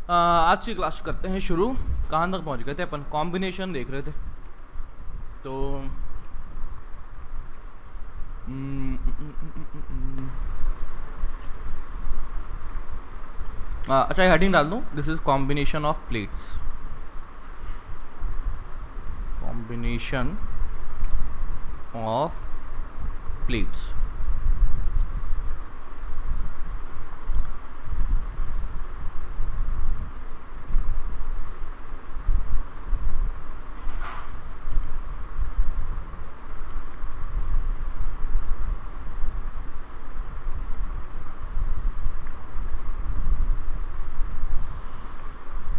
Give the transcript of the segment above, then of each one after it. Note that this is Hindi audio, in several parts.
आज की क्लास करते हैं शुरू। कहाँ तक पहुँच गए थे अपन? कॉम्बिनेशन देख रहे थे। तो अच्छा, हेडिंग डाल दूँ, this is combination of plates. Combination of plates.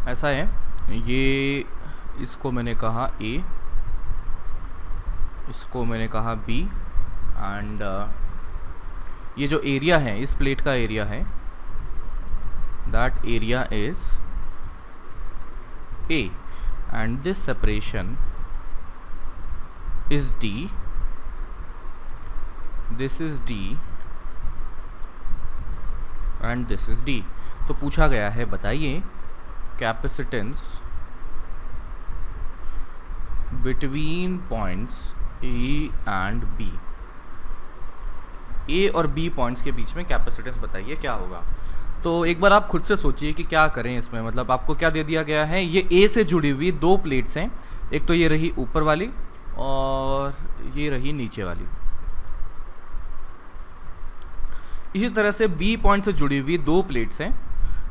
ऐसा है, ये इसको मैंने कहा ए, इसको मैंने कहा बी, एंड ये जो एरिया है इस प्लेट का एरिया है, that area is A, and this separation is D, this is D, and this is D. तो पूछा गया है, बताइए capacitance between points A and B. A और बी पॉइंट्स के बीच में कैपेसिटेंस बताइए क्या होगा। तो एक बार आप खुद से सोचिए कि क्या करें इसमें। मतलब आपको क्या दे दिया गया है, ये ए से जुड़ी हुई दो प्लेट्स हैं, एक तो ये रही ऊपर वाली और ये रही नीचे वाली। इसी तरह से बी पॉइंट से जुड़ी हुई दो प्लेट्स हैं,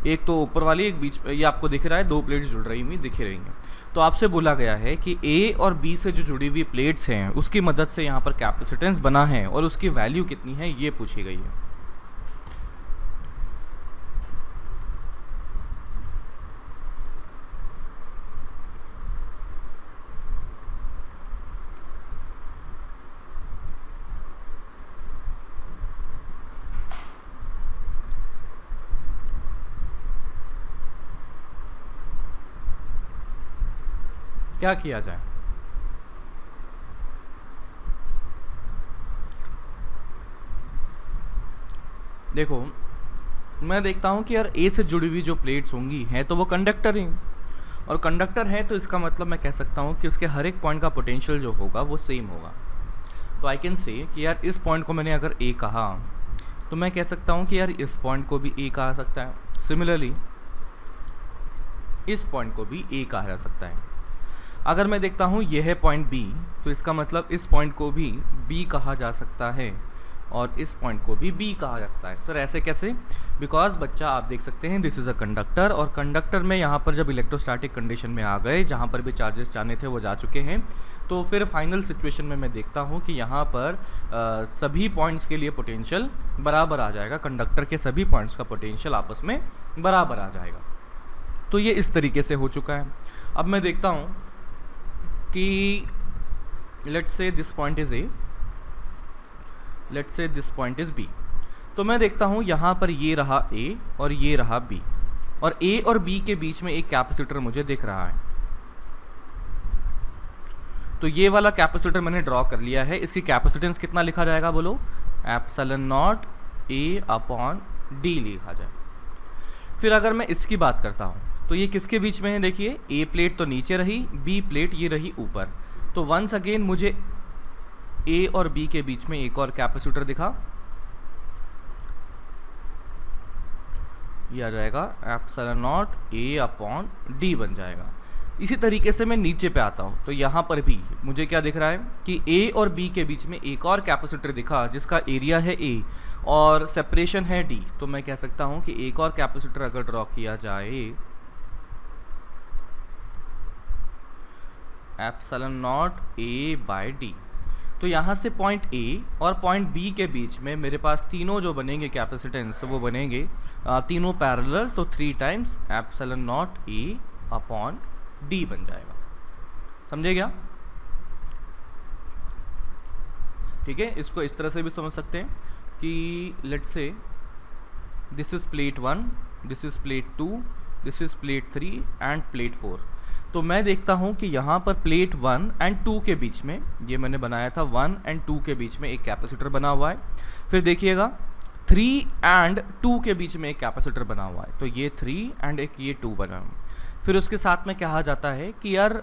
एक तो ऊपर वाली एक बीच, ये आपको दिख रहा है दो प्लेट्स जुड़ रही हुई दिख रही हैं। तो आपसे बोला गया है कि ए और बी से जो जुड़ी हुई प्लेट्स हैं उसकी मदद से यहाँ पर कैपेसिटेंस बना है और उसकी वैल्यू कितनी है ये पूछी गई है। क्या किया जाए? देखो, मैं देखता हूँ कि यार ए से जुड़ी हुई जो प्लेट्स होंगी हैं तो वो कंडक्टर ही, और कंडक्टर है तो इसका मतलब मैं कह सकता हूँ कि उसके हर एक पॉइंट का पोटेंशियल जो होगा वो सेम होगा। तो आई कैन से कि यार इस पॉइंट को मैंने अगर ए कहा तो मैं कह सकता हूँ कि यार इस पॉइंट को भी ए कहा सकता है। सिमिलरली इस पॉइंट को भी ए कहा जा सकता है। अगर मैं देखता हूँ ये है पॉइंट बी, तो इसका मतलब इस पॉइंट को भी बी कहा जा सकता है और इस पॉइंट को भी बी कहा जा सकता है। सर ऐसे कैसे? बिकॉज बच्चा आप देख सकते हैं दिस इज़ अ कंडक्टर, और कंडक्टर में यहाँ पर जब इलेक्ट्रोस्टैटिक कंडीशन में आ गए, जहाँ पर भी चार्जेस जाने थे वो जा चुके हैं, तो फिर फाइनल सिचुएशन में मैं देखता हूँ कि यहाँ पर सभी पॉइंट्स के लिए पोटेंशियल बराबर आ जाएगा। कंडक्टर के सभी पॉइंट्स का पोटेंशियल आपस में बराबर आ जाएगा। तो ये इस तरीके से हो चुका है। अब मैं देखता हूँ कि let's say this point is A, let's say this point is B. तो मैं देखता हूँ यहाँ पर ये रहा ए और ये रहा बी, और ए और बी के बीच में एक कैपेसिटर मुझे दिख रहा है। तो ये वाला कैपेसिटर मैंने ड्रॉ कर लिया है। इसकी कैपेसिटेंस कितना लिखा जाएगा बोलो? एप्सिलॉन नॉट ए अपॉन डी लिखा जाए। फिर अगर मैं इसकी बात करता हूँ तो ये किसके बीच में है? देखिए, ए प्लेट तो नीचे रही, बी प्लेट ये रही ऊपर। तो वंस अगेन मुझे ए और बी के बीच में एक और कैपेसिटर दिखा, ये आ जाएगा एप्सिलॉन नॉट ए अपॉन डी बन जाएगा। इसी तरीके से मैं नीचे पे आता हूँ तो यहाँ पर भी मुझे क्या दिख रहा है कि ए और बी के बीच में एक और कैपेसिटर दिखा जिसका एरिया है ए और सेपरेशन है डी। तो मैं कह सकता हूँ कि एक और कैपेसिटर अगर ड्रॉ किया जाए, epsilon naught A by D, तो यहाँ से पॉइंट ए और पॉइंट बी के बीच में मेरे पास तीनों जो बनेंगे कैपेसिटेंस वो बनेंगे तीनों पैरेलल, तो 3 टाइम्स एप्सिलॉन नॉट ए अपॉन डी बन जाएगा। समझे क्या? ठीक है, इसको इस तरह से भी समझ सकते हैं कि let's say this is plate 1, this is plate 2, this is plate 3 end plate 4। तो मैं देखता हूँ कि यहाँ पर प्लेट 1 एंड 2 के बीच में, ये मैंने बनाया था 1 एंड 2 के बीच में एक कैपेसिटर बना हुआ है। फिर देखिएगा 3 एंड 2 के बीच में एक कैपेसिटर बना हुआ है, तो ये 3 एंड एक ये 2 बना हुआ है। फिर उसके साथ में कहा जाता है कि यार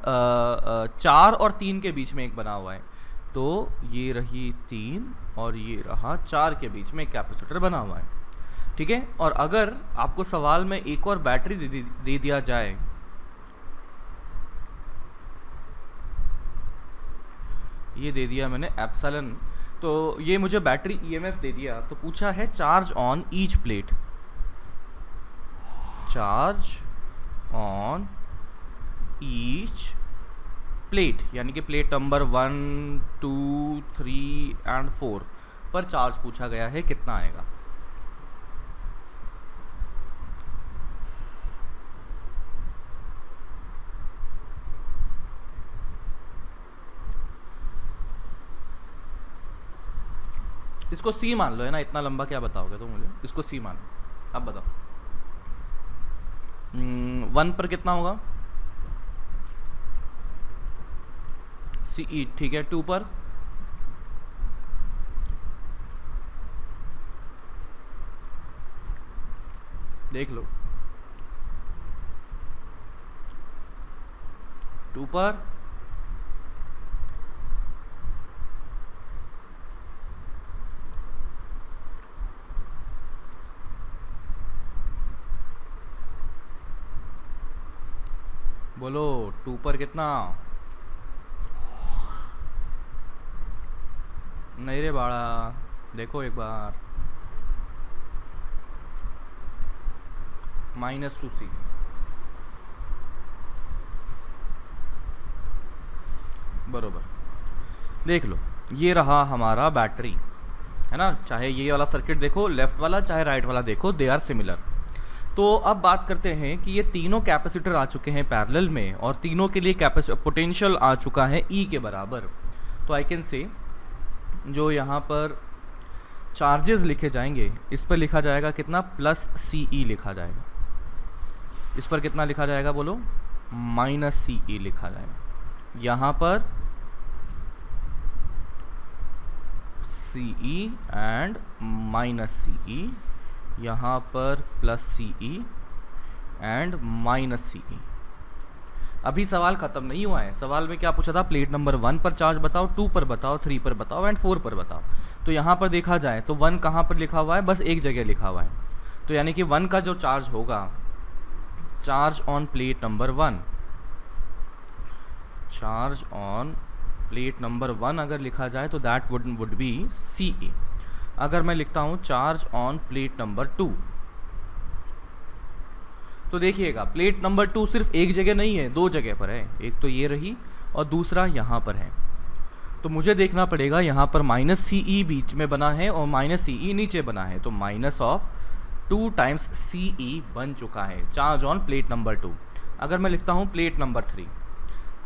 4 और 3 के बीच में एक बना हुआ है, तो ये रही 3 और ये रहा 4 के बीच में एक कैपेसिटर बना हुआ है, ठीक है। और अगर आपको सवाल में एक और बैटरी दे दिया जाए, ये दे दिया मैंने एप्सिलॉन, तो ये मुझे बैटरी ईएमएफ दे दिया, तो पूछा है charge on each plate, charge on each plate, यानी कि प्लेट नंबर 1, 2, 3 एंड 4 पर चार्ज पूछा गया है, कितना आएगा। इसको सी मान लो, है ना, इतना लंबा क्या बताओगे तो मुझे, इसको सी मान लो। अब बताओ 1 पर कितना होगा, सी ई, ठीक है। 2 पर, देख लो 2 पर, बोलो 2 पर कितना, नहीं रे बाड़ा, देखो एक बार, -2C, बरोबर। देख लो ये रहा हमारा बैटरी, है ना, चाहे ये वाला सर्किट देखो लेफ्ट वाला, चाहे राइट वाला देखो, दे आर सिमिलर। तो अब बात करते हैं कि ये तीनों कैपेसिटर आ चुके हैं पैरेलल में, और तीनों के लिए पोटेंशियल आ चुका है E के बराबर। तो आई कैन से जो यहाँ पर चार्जेस लिखे जाएंगे, इस पर लिखा जाएगा कितना, +CE लिखा जाएगा। इस पर कितना लिखा जाएगा बोलो, -CE लिखा जाएगा। यहाँ पर CE एंड -CE, यहाँ पर +CE एंड -CE। अभी सवाल ख़त्म नहीं हुआ है, सवाल में क्या पूछा था, प्लेट नंबर 1 पर चार्ज बताओ, 2 पर बताओ, 3 पर बताओ एंड 4 पर बताओ। तो यहाँ पर देखा जाए तो 1 कहाँ पर लिखा हुआ है, बस एक जगह लिखा हुआ है, तो यानी कि 1 का जो चार्ज होगा, charge on plate number 1, charge on plate number 1 अगर लिखा जाए तो दैट वुड बी CE। अगर मैं लिखता हूँ चार्ज ऑन प्लेट नंबर 2, तो देखिएगा प्लेट नंबर 2 सिर्फ एक जगह नहीं है, 2 जगह पर है, एक तो ये रही और दूसरा यहाँ पर है। तो मुझे देखना पड़ेगा यहाँ पर -CE बीच में बना है और -CE नीचे बना है, तो -2 टाइम्स CE बन चुका है चार्ज ऑन प्लेट नंबर 2। अगर मैं लिखता हूँ plate number 3,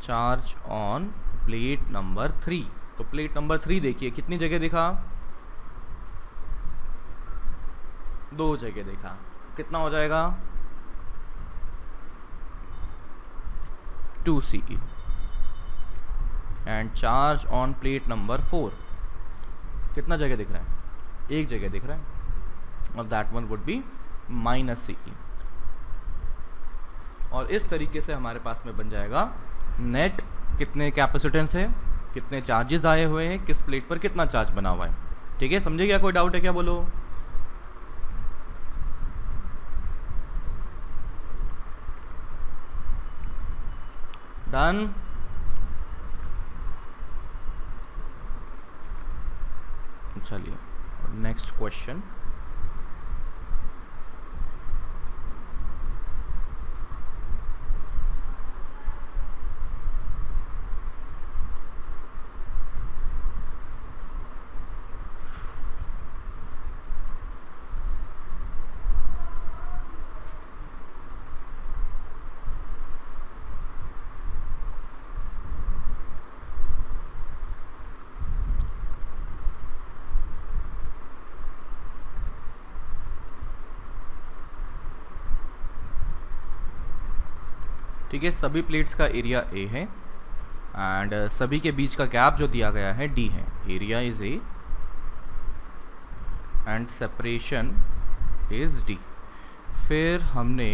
charge on plate number 3, तो प्लेट नंबर 3 देखिए कितनी जगह दिखा, 2 जगह देखा, कितना हो जाएगा 2CE। And charge on plate number 4 कितना जगह दिख रहा है, एक जगह दिख रहा है, और that one would be -CE। और इस तरीके से हमारे पास में बन जाएगा नेट कितने कैपेसिटेंस है, कितने चार्जेस आए हुए हैं, किस प्लेट पर कितना चार्ज बना हुआ है। ठीक है, समझे क्या, कोई डाउट है क्या, बोलो। डन। चलिए नेक्स्ट क्वेश्चन। ठीक है, सभी प्लेट्स का एरिया A है एंड सभी के बीच का गैप जो दिया गया है D है। Area is A and separation is D. फिर हमने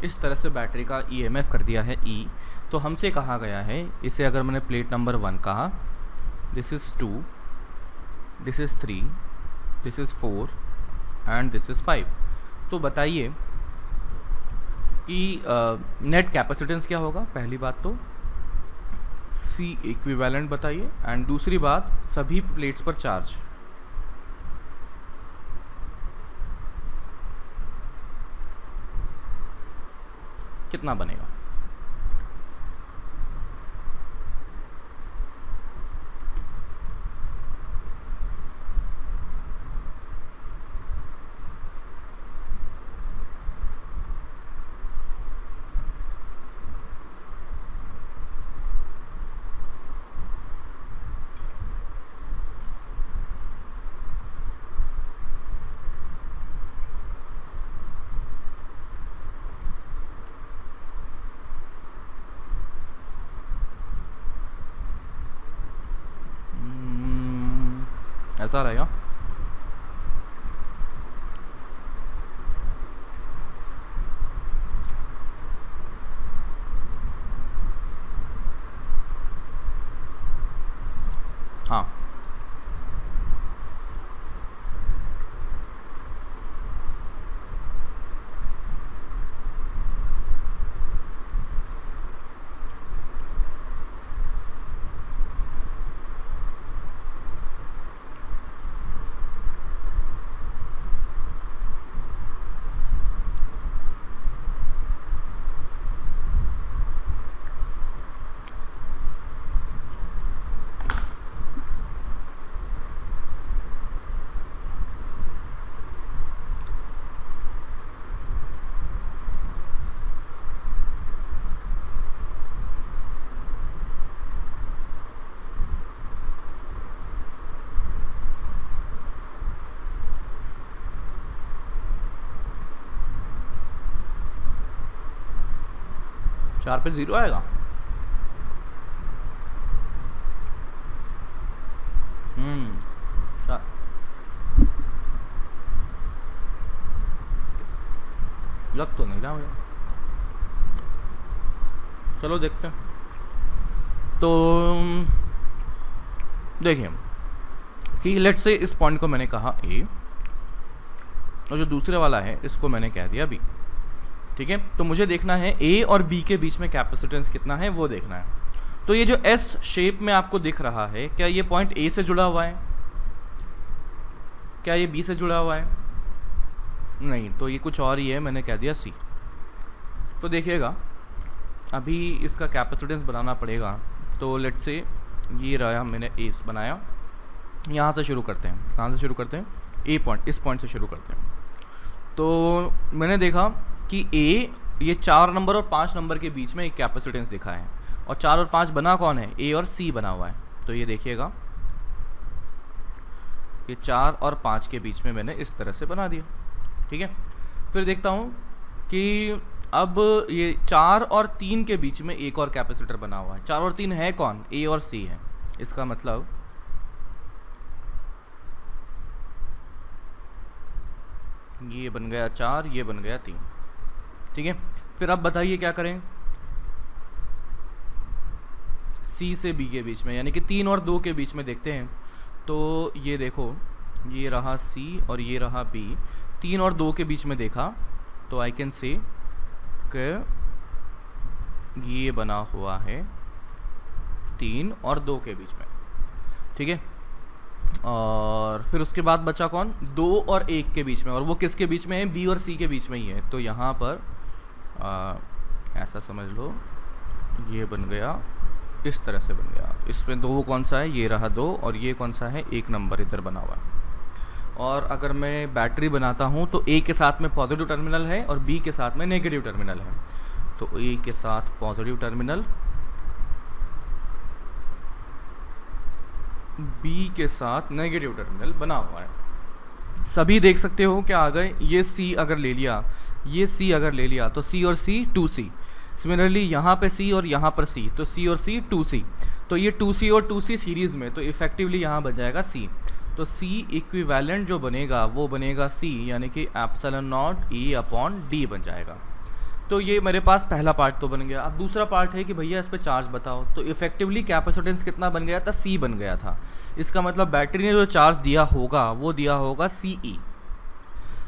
इस तरह से बैटरी का ईएमएफ कर दिया है ई। तो हमसे कहा गया है, इसे अगर मैंने प्लेट नंबर 1 कहा, this is 2, this is 3, this is 4 and this is 5। तो बताइए कि नेट कैपेसिटेंस क्या होगा। पहली बात तो सी इक्विवेलेंट बताइए, एंड दूसरी बात सभी प्लेट्स पर चार्ज। कितना बनेगा? ऐसा रहेगा। हाँ, चार पे 0 आएगा। चा- लग तो नहीं रहा मुझे। चलो देखते हैं। तो देखिए कि लेट्स से इस पॉइंट को मैंने कहा ए, और जो दूसरे वाला है इसको मैंने कह दिया बी। ठीक है, तो मुझे देखना है ए और बी के बीच में कैपेसिटेंस कितना है वो देखना है। तो ये जो एस शेप में आपको दिख रहा है, क्या ये पॉइंट ए से जुड़ा हुआ है? क्या ये बी से जुड़ा हुआ है? नहीं, तो ये कुछ और ही है, मैंने कह दिया सी। तो देखिएगा अभी इसका कैपेसिटेंस बनाना पड़ेगा। तो लेट्स से ये रहा, मैंने ए बनाया। यहाँ से शुरू करते हैं। कहाँ से शुरू करते हैं? ए पॉइंट, इस पॉइंट से शुरू करते हैं। तो मैंने देखा कि ए ये 4 नंबर और 5 नंबर के बीच में एक कैपेसिटेंस दिखा है, और 4 और 5 बना कौन है? ए और सी बना हुआ है। तो ये देखिएगा ये 4 और 5 के बीच में मैंने इस तरह से बना दिया। ठीक है, फिर देखता हूँ कि अब ये 4 और 3 के बीच में एक और कैपेसिटर बना हुआ है। 4 और 3 है कौन? ए और सी है। इसका मतलब ये बन गया 4, ये बन गया 3। ठीक है, फिर अब बताइए क्या करें? सी से बी के बीच में, यानी कि 3 और 2 के बीच में देखते हैं। तो ये देखो, ये रहा सी और ये रहा बी। 3 और 2 के बीच में देखा तो आई कैन से कि ये बना हुआ है 3 और 2 के बीच में। ठीक है, और फिर उसके बाद बचा कौन? 2 और 1 के बीच में, और वो किसके बीच में है? बी और सी के बीच में ही है। तो यहाँ पर ऐसा समझ लो, ये बन गया, इस तरह से बन गया। इसमें 2 कौन सा है? ये रहा 2, और ये कौन सा है? 1 नंबर इधर बना हुआ है। और अगर मैं बैटरी बनाता हूँ तो ए के साथ में पॉजिटिव टर्मिनल है और बी के साथ में नेगेटिव टर्मिनल है। तो ए के साथ पॉजिटिव टर्मिनल, बी के साथ नेगेटिव टर्मिनल बना हुआ है। सभी देख सकते हो क्या आ गए, ये सी अगर ले लिया, ये सी अगर ले लिया तो सी और सी 2C। सिमिलरली यहाँ पे सी और यहाँ पर सी, तो सी और सी 2C। तो ये 2C और 2C सीरीज़ में, तो इफेक्टिवली यहाँ बन जाएगा सी। तो सी इक्विवेलेंट जो बनेगा वो बनेगा सी, यानी कि epsilon not E upon D बन जाएगा। तो ये मेरे पास पहला पार्ट तो बन गया। अब दूसरा पार्ट है कि भैया इस पे चार्ज बताओ। तो इफेक्टिवली कैपेसिटेंस कितना बन गया था, सी बन गया था। इसका मतलब बैटरी ने जो चार्ज दिया होगा वो दिया होगा CE।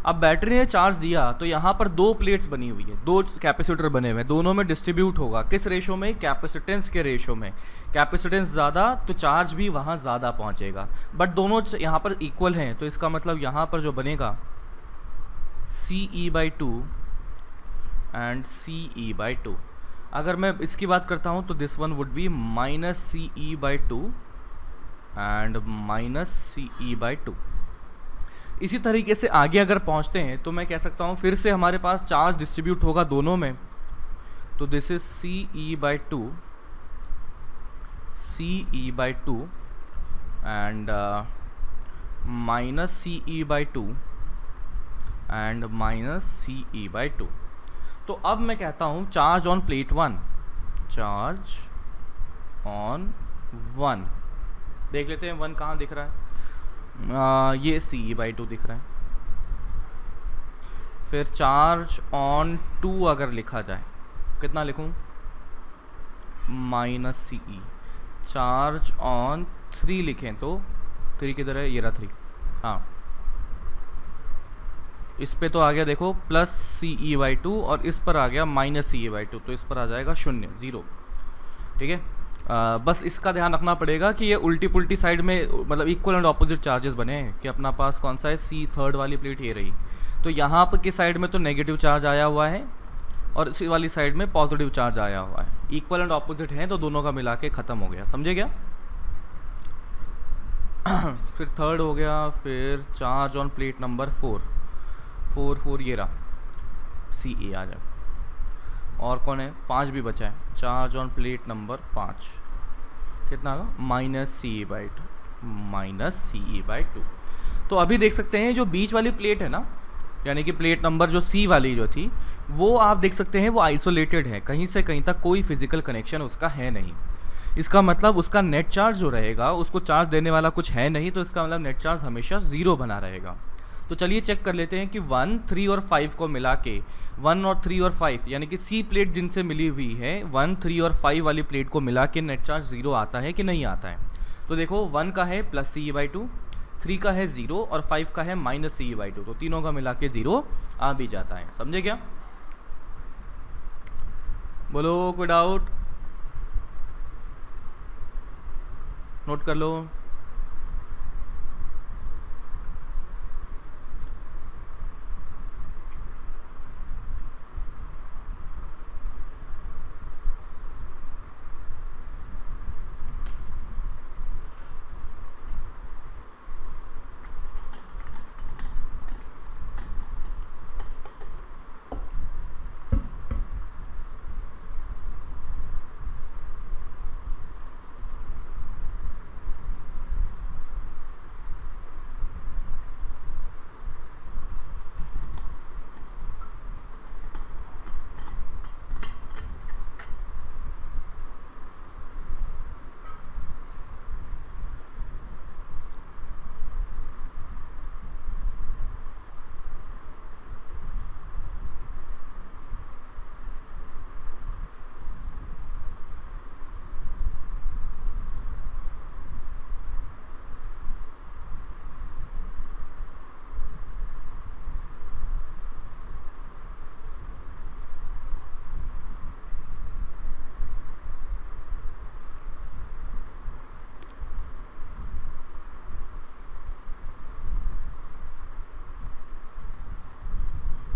अब बैटरी ने चार्ज दिया तो यहाँ पर दो प्लेट्स बनी हुई है, दो कैपेसिटर बने हुए हैं, दोनों में डिस्ट्रीब्यूट होगा किस रेशो में, कैपेसिटेंस के रेशो में। कैपेसिटेंस ज़्यादा तो चार्ज भी वहाँ ज़्यादा पहुँचेगा, बट दोनों यहाँ पर इक्वल हैं। तो इसका मतलब यहाँ पर जो बनेगा CE/2 एंड CE/2। अगर मैं इसकी बात करता हूँ तो this one would be -CE/2 and -CE/2। इसी तरीके से आगे अगर पहुँचते हैं तो मैं कह सकता हूँ फिर से हमारे पास चार्ज डिस्ट्रीब्यूट होगा दोनों में। तो this is CE/2 and -CE/2 and -CE/2। तो अब मैं कहता हूँ charge on plate 1, charge on 1, देख लेते हैं 1 कहाँ दिख रहा है। ये CE/2 दिख रहा है। फिर चार्ज ऑन 2 अगर लिखा जाए, कितना लिखूं, -CE। चार्ज ऑन 3 लिखें तो 3 किधर है, ये रहा 3, हाँ इस पे तो आ गया देखो +CE/2 और इस पर आ गया -CE/2, तो इस पर आ जाएगा 0। ठीक है, बस इसका ध्यान रखना पड़ेगा कि ये उल्टी पुल्टी साइड में मतलब इक्वल एंड ऑपोजिट चार्जेस बने हैं कि अपना पास कौन सा है, C थर्ड वाली प्लेट ये रही। तो यहाँ पर की साइड में तो नेगेटिव चार्ज आया हुआ है और इसी वाली साइड में पॉजिटिव चार्ज आया हुआ है। इक्वल एंड ऑपोजिट हैं तो दोनों का मिला के ख़त्म हो गया, समझे क्या। फिर थर्ड हो गया। फिर चार्ज ऑन प्लेट नंबर 4 ये रहा, CE आ जाए। और कौन है, 5 भी बचा है। चार्ज ऑन प्लेट नंबर 5 कितना होगा, -CE/2। तो अभी देख सकते हैं जो बीच वाली प्लेट है ना, यानी कि प्लेट नंबर जो C वाली जो थी, वो आप देख सकते हैं वो आइसोलेटेड है, कहीं से कहीं तक कोई फिजिकल कनेक्शन उसका है नहीं। इसका मतलब उसका नेट चार्ज जो रहेगा उसको चार्ज देने वाला कुछ है नहीं, तो इसका मतलब नेट चार्ज हमेशा 0 बना रहेगा। तो चलिए चेक कर लेते हैं कि 1, 3 और 5 को मिला के 1 और 3 और 5 यानी कि C प्लेट जिनसे मिली हुई है 1, 3 और 5 वाली प्लेट को मिला के नेट चार्ज 0 आता है कि नहीं आता है। तो देखो 1 का है +CE/2, 3 का है 0 और 5 का है -CE/2, तो तीनों का मिला के 0 आ भी जाता है, समझे क्या। बोलो कोई डाउट, नोट कर लो।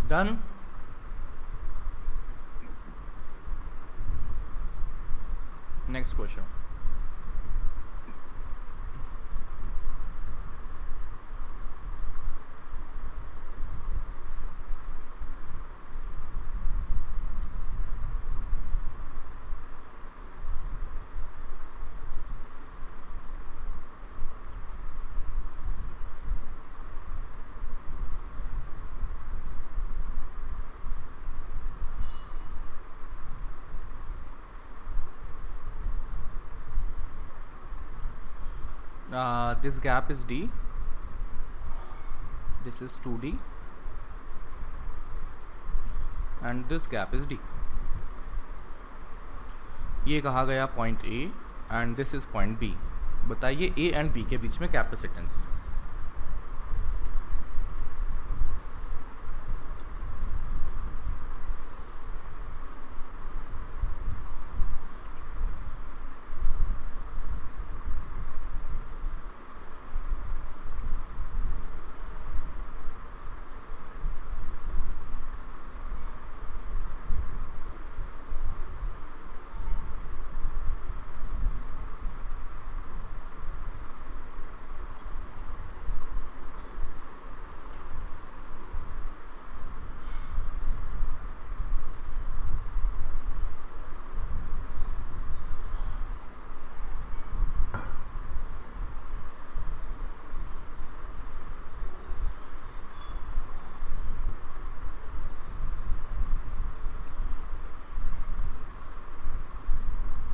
Done? Next question. This gap is d, this is 2d and this gap is d. ये कहा गया point A and this is point B. बताइए A एंड B के बीच में कैपेसिटेंस.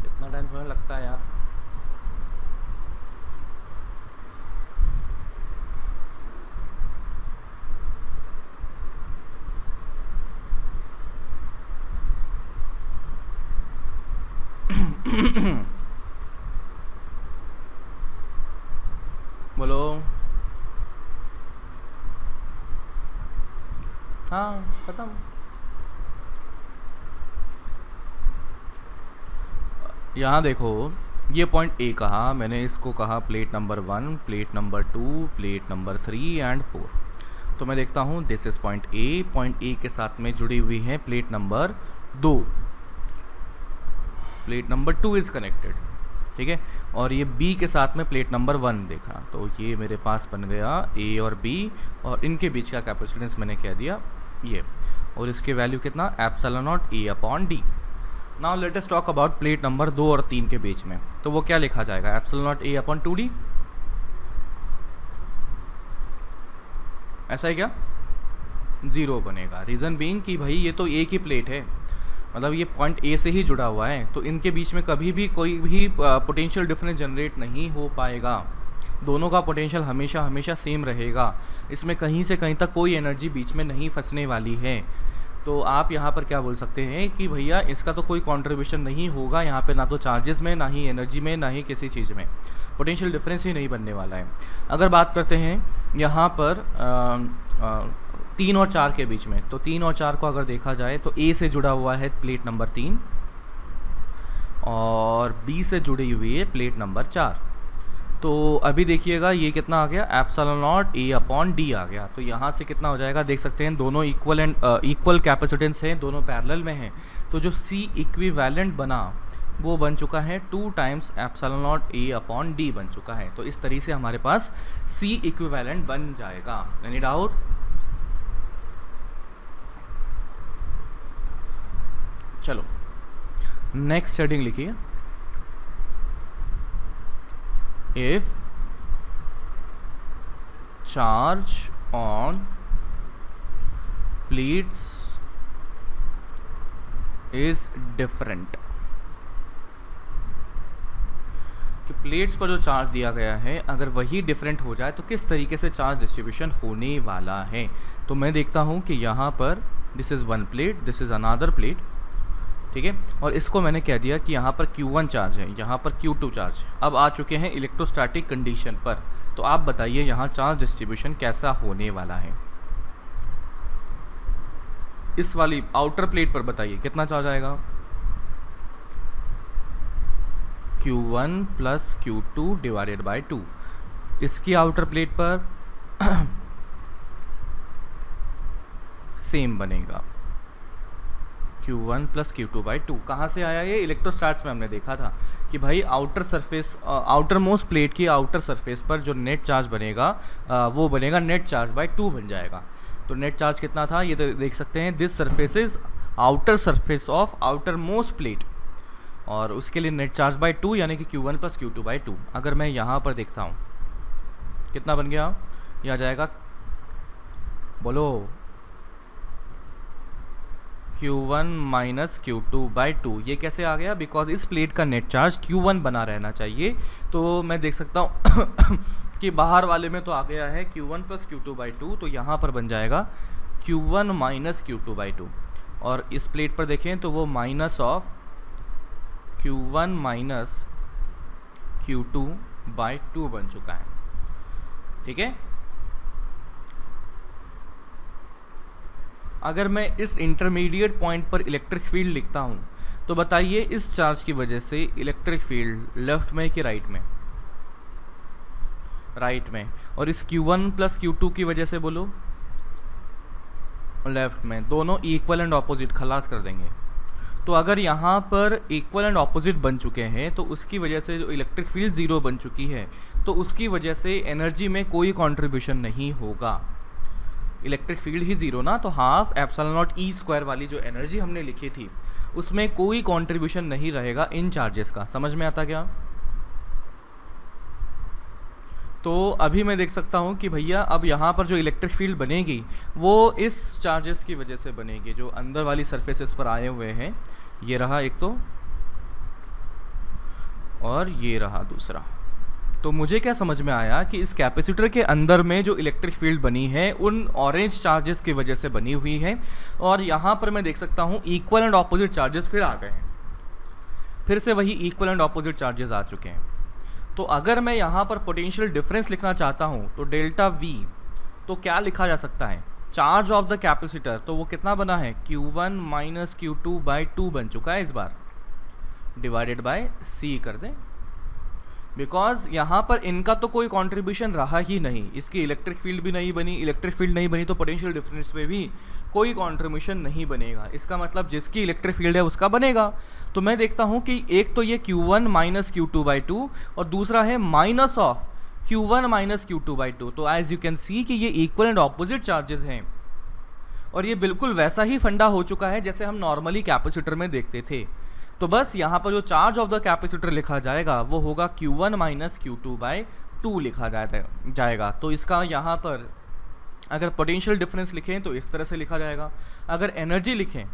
इतना टाइम थोड़ा लगता है यार. बोलो. हाँ खत्म. यहाँ देखो, ये पॉइंट A कहा, मैंने इसको कहा plate number 1, plate number 2, plate number 3 and 4. तो मैं देखता हूँ दिस इज पॉइंट A के साथ में जुड़ी हुई है plate number 2. Plate number 2 is connected, ठीक है. और ये B के साथ में प्लेट नंबर 1 देखा, तो ये मेरे पास बन गया A और B, और इनके बीच का कैपेसिटेंस मैंने कह दिया ये, और इसके वैल्यू कितना, epsilon not A upon D. Now let us talk about plate number 2 और 3 के बीच में. तो वो क्या लिखा जाएगा, epsilon not A upon 2D. ऐसा है क्या, 0 बनेगा. रीज़न बीइंग कि भाई ये तो एक ही प्लेट है, मतलब ये पॉइंट A से ही जुड़ा हुआ है, तो इनके बीच में कभी भी कोई भी पोटेंशियल डिफरेंस जनरेट नहीं हो पाएगा. दोनों का पोटेंशियल हमेशा हमेशा सेम रहेगा. इसमें कहीं से कहीं तक कोई एनर्जी बीच में नहीं फंसने वाली है. तो आप यहाँ पर क्या बोल सकते हैं कि भैया इसका तो कोई कंट्रीब्यूशन नहीं होगा यहाँ पे, ना तो चार्जेस में, ना ही एनर्जी में, ना ही किसी चीज़ में. पोटेंशियल डिफरेंस ही नहीं बनने वाला है. अगर बात करते हैं यहाँ पर 3 और 4 के बीच में, तो 3 और 4 को अगर देखा जाए तो A से जुड़ा हुआ है प्लेट नंबर 3 और B से जुड़ी हुई है प्लेट नंबर 4. तो अभी देखिएगा ये कितना आ गया, epsilon not A upon D आ गया. तो यहाँ से कितना हो जाएगा, देख सकते हैं दोनों इक्वल कैपेसिटेंस हैं, दोनों पैरेलल में हैं. तो जो C इक्विवेलेंट बना वो बन चुका है 2 times epsilon not A upon D बन चुका है. तो इस तरीके से हमारे पास C इक्विवेलेंट बन जाएगा. Any doubt? चलो नेक्स्ट हेडिंग लिखिए. If charge on plates is different, कि प्लेट्स पर जो चार्ज दिया गया है अगर वही डिफरेंट हो जाए तो किस तरीके से चार्ज डिस्ट्रीब्यूशन होने वाला है. तो मैं देखता हूँ कि यहाँ पर this is 1 plate, this is another plate, ठीक है. और इसको मैंने कह दिया कि यहाँ पर Q1 चार्ज है, यहाँ पर Q2 चार्ज है. अब आ चुके हैं इलेक्ट्रोस्टैटिक कंडीशन पर. तो आप बताइए यहाँ चार्ज डिस्ट्रीब्यूशन कैसा होने वाला है. इस वाली आउटर प्लेट पर बताइए कितना चार्ज आएगा, Q1 plus Q2 divided by 2. इसकी आउटर प्लेट पर सेम बनेगा, Q1 प्लस Q2 बाई 2. कहाँ से आया ये, इलेक्ट्रोस्टैट्स में हमने देखा था कि भाई outer surface, outer most plate की आउटर सरफेस पर जो नेट चार्ज बनेगा वो बनेगा नेट चार्ज बाई 2 बन जाएगा. तो नेट चार्ज कितना था ये तो देख सकते हैं, this surface is outer surface of outer most plate, और उसके लिए नेट चार्ज बाई 2 यानी कि Q1 प्लस Q2 बाई 2. अगर मैं यहाँ पर देखता हूँ कितना बन गया, ये आ जाएगा, बोलो, Q1 माइनस Q2 बाई 2। ये कैसे आ गया? बिकॉज इस प्लेट का नेट चार्ज Q1 बना रहना चाहिए। तो मैं देख सकता हूँ कि बाहर वाले में तो आ गया है Q1 प्लस Q2 बाई 2, तो यहाँ पर बन जाएगा Q1 माइनस Q2 बाई 2। और इस प्लेट पर देखें तो वो minus of Q1 minus Q2 by 2 बन चुका है। ठीक है। अगर मैं इस इंटरमीडिएट पॉइंट पर इलेक्ट्रिक फील्ड लिखता हूँ तो बताइए इस चार्ज की वजह से इलेक्ट्रिक फील्ड लेफ्ट में कि राइट में? राइट में। और इस Q1 प्लस Q2 की वजह से बोलो लेफ्ट में। दोनों इक्वल एंड ऑपोजिट, खलास कर देंगे। तो अगर यहाँ पर इक्वल एंड ऑपोजिट बन चुके हैं तो उसकी वजह से जो इलेक्ट्रिक फील्ड ज़ीरो बन चुकी है, तो उसकी वजह से एनर्जी में कोई कंट्रीब्यूशन नहीं होगा। इलेक्ट्रिक फील्ड ही ज़ीरो ना, तो half epsilon not E square वाली जो एनर्जी हमने लिखी थी उसमें कोई कंट्रीब्यूशन नहीं रहेगा इन चार्जेस का। समझ में आता क्या? तो अभी मैं देख सकता हूँ कि भैया अब यहाँ पर जो इलेक्ट्रिक फील्ड बनेगी वो इस चार्जेस की वजह से बनेगी जो अंदर वाली सरफेसेस पर आए हुए हैं। ये रहा एक तो, और ये रहा दूसरा। तो मुझे क्या समझ में आया कि इस कैपेसिटर के अंदर में जो इलेक्ट्रिक फील्ड बनी है उन ऑरेंज चार्जेस की वजह से बनी हुई है, और यहाँ पर मैं देख सकता हूँ इक्वल एंड ऑपोजिट चार्जेस फिर आ गए हैं। फिर से वही इक्वल एंड ऑपोजिट चार्जेस आ चुके हैं। तो अगर मैं यहाँ पर पोटेंशियल डिफरेंस लिखना चाहता हूँ तो डेल्टा V, तो क्या लिखा जा सकता है? चार्ज ऑफ द कैपेसिटर, तो वो कितना बना है? Q1 माइनस Q2 बाई 2 बन चुका है इस बार, डिवाइडेड बाय C कर दें। बिकॉज यहाँ पर इनका तो कोई कंट्रीब्यूशन रहा ही नहीं, इसकी इलेक्ट्रिक फील्ड भी नहीं बनी, इलेक्ट्रिक फील्ड नहीं बनी तो पोटेंशियल डिफरेंस में भी कोई कंट्रीब्यूशन नहीं बनेगा। इसका मतलब जिसकी इलेक्ट्रिक फील्ड है उसका बनेगा। तो मैं देखता हूँ कि एक तो ये Q1 माइनस Q2 बाई 2 और दूसरा है minus of Q1 minus Q2 by 2। तो एज यू कैन सी कि ये इक्वल एंड ऑपोजिट चार्जेस हैं, और ये बिल्कुल वैसा ही फंडा हो चुका है जैसे हम नॉर्मली कैपेसिटर में देखते थे। तो बस यहाँ पर जो चार्ज ऑफ द कैपेसिटर लिखा जाएगा वो होगा Q1 माइनस Q2 बाई 2 लिखा जाएगा। तो इसका यहाँ पर अगर पोटेंशियल डिफरेंस लिखें तो इस तरह से लिखा जाएगा। अगर एनर्जी लिखें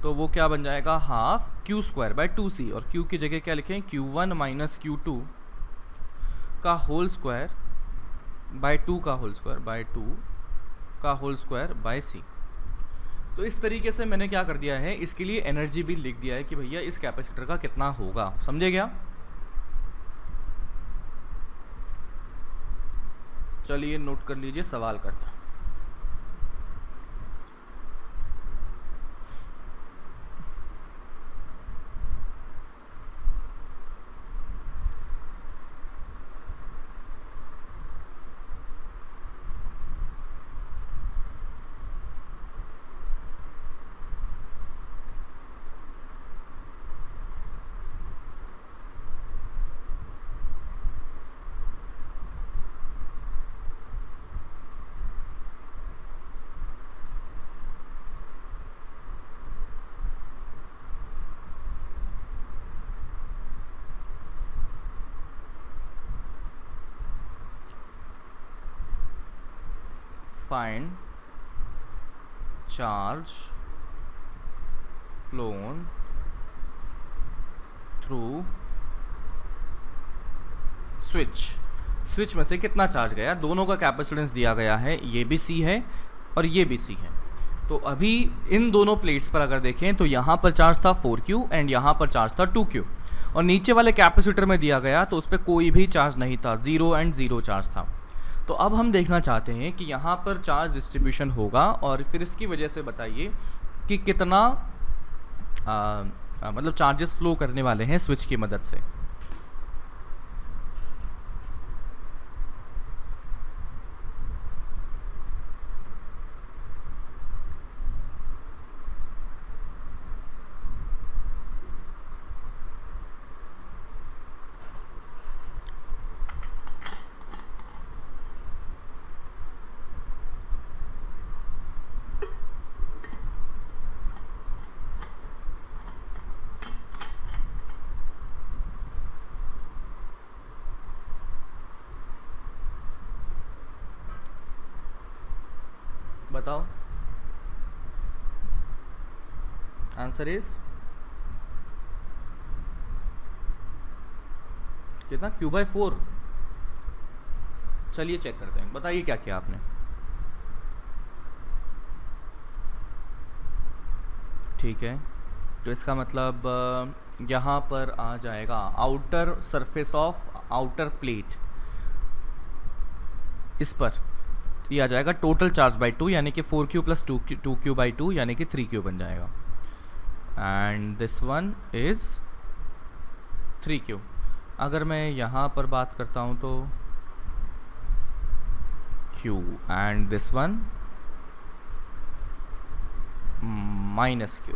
तो वो क्या बन जाएगा? Half Q square by 2C, और Q की जगह क्या लिखें? Q1 माइनस Q2 का होल स्क्वायर बाई 2 का होल स्क्वायर बाई 2 का होल स्क्वायर बाई C। तो इस तरीके से मैंने क्या कर दिया है, इसके लिए एनर्जी भी लिख दिया है कि भैया इस कैपेसिटर का कितना होगा। समझे क्या? चलिए नोट कर लीजिए, सवाल करते हैं। Find charge flown through switch में से कितना चार्ज गया। दोनों का कैपेसिटेंस दिया गया है, ये भी C है और ये भी C है। तो अभी इन दोनों प्लेट्स पर अगर देखें तो यहाँ पर चार्ज था 4Q एंड यहाँ पर चार्ज था 2Q, और नीचे वाले कैपेसिटर में दिया गया तो उस पर कोई भी चार्ज नहीं था, 0 एंड 0 चार्ज था। तो अब हम देखना चाहते हैं कि यहाँ पर चार्ज डिस्ट्रीब्यूशन होगा, और फिर इसकी वजह से बताइए कि कितना मतलब चार्जेस फ्लो करने वाले हैं स्विच की मदद से। बताओ। आंसर इज कितना, Q/4। चलिए चेक करते हैं, बताइए क्या किया आपने। ठीक है, तो इसका मतलब यहाँ पर आ जाएगा outer surface of outer plate, इस पर ये आ जाएगा टोटल चार्ज बाई 2, यानी कि 4Q + 2Q/2 यानी कि 3Q बन जाएगा। And this one is 3Q। अगर मैं यहाँ पर बात करता हूँ तो Q and this one -Q।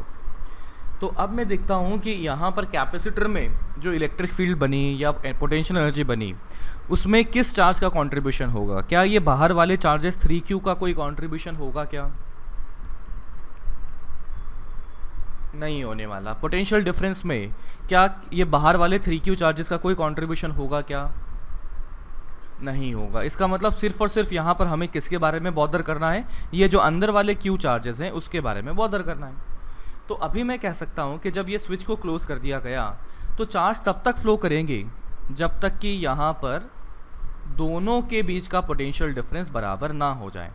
तो अब मैं देखता हूँ कि यहाँ पर कैपेसिटर में जो इलेक्ट्रिक फील्ड बनी या पोटेंशियल एनर्जी बनी, उसमें किस चार्ज का कंट्रीब्यूशन होगा। क्या ये बाहर वाले चार्जेस 3Q का कोई कंट्रीब्यूशन होगा क्या? नहीं होने वाला। पोटेंशियल डिफरेंस में क्या ये बाहर वाले 3Q चार्जेस का कोई कंट्रीब्यूशन होगा क्या? नहीं होगा। इसका मतलब सिर्फ और सिर्फ यहाँ पर हमें किसके बारे में बॉदर करना है, ये जो अंदर वाले Q चार्जेस हैं उसके बारे में बॉदर करना है। तो अभी मैं कह सकता हूँ कि जब ये स्विच को क्लोज कर दिया गया तो चार्ज तब तक फ्लो करेंगे जब तक कि यहाँ पर दोनों के बीच का पोटेंशियल डिफरेंस बराबर ना हो जाए।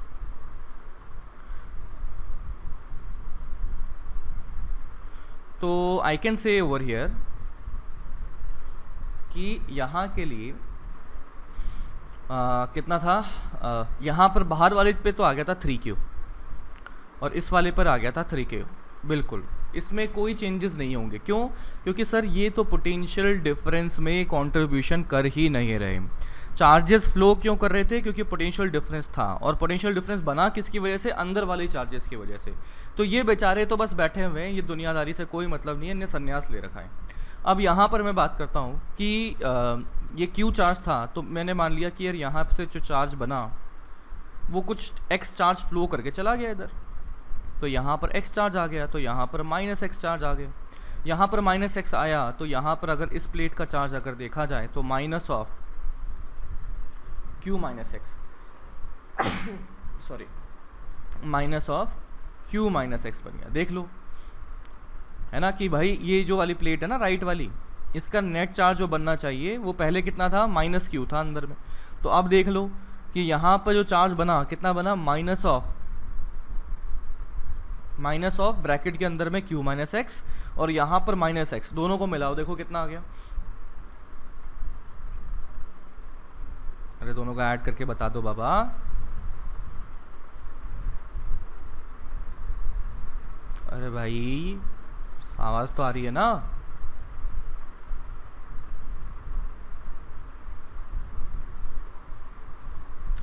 तो I can say over here कि यहाँ के लिए कितना था, यहाँ पर बाहर वाले पे तो आ गया था 3Q और इस वाले पर आ गया था 3Q। बिल्कुल, इसमें कोई चेंजेस नहीं होंगे। क्यों? क्योंकि सर ये तो पोटेंशियल डिफरेंस में कंट्रीब्यूशन कर ही नहीं रहे। चार्जेस फ्लो क्यों कर रहे थे? क्योंकि पोटेंशियल डिफरेंस था, और पोटेंशियल डिफरेंस बना किसकी वजह से? अंदर वाले चार्जेस की वजह से। तो ये बेचारे तो बस बैठे हुए हैं, ये दुनियादारी से कोई मतलब नहीं है, इन्हें संन्यास ले रखा है। अब यहाँ पर मैं बात करता हूँ कि ये Q चार्ज था, तो मैंने मान लिया कि यार यहाँ से जो चार्ज बना वो कुछ X चार्ज फ्लो करके चला गया इधर, तो यहाँ पर X चार्ज आ गया, तो यहाँ पर -X चार्ज आ गया। यहाँ पर -X आया तो यहाँ पर अगर इस प्लेट का चार्ज अगर देखा जाए तो -Q - X sorry -Q - X बन गया। देख लो, है ना कि भाई ये जो वाली प्लेट है ना राइट वाली, इसका नेट चार्ज जो बनना चाहिए वो पहले कितना था? -Q था अंदर में। तो अब देख लो कि यहाँ पर जो चार्ज बना कितना बना? माइनस ऑफ ब्रैकेट के अंदर में Q - X और यहाँ पर -X, दोनों को मिलाओ, देखो कितना आ गया। अरे दोनों का ऐड करके बता दो बाबा। अरे भाई आवाज तो आ रही है ना?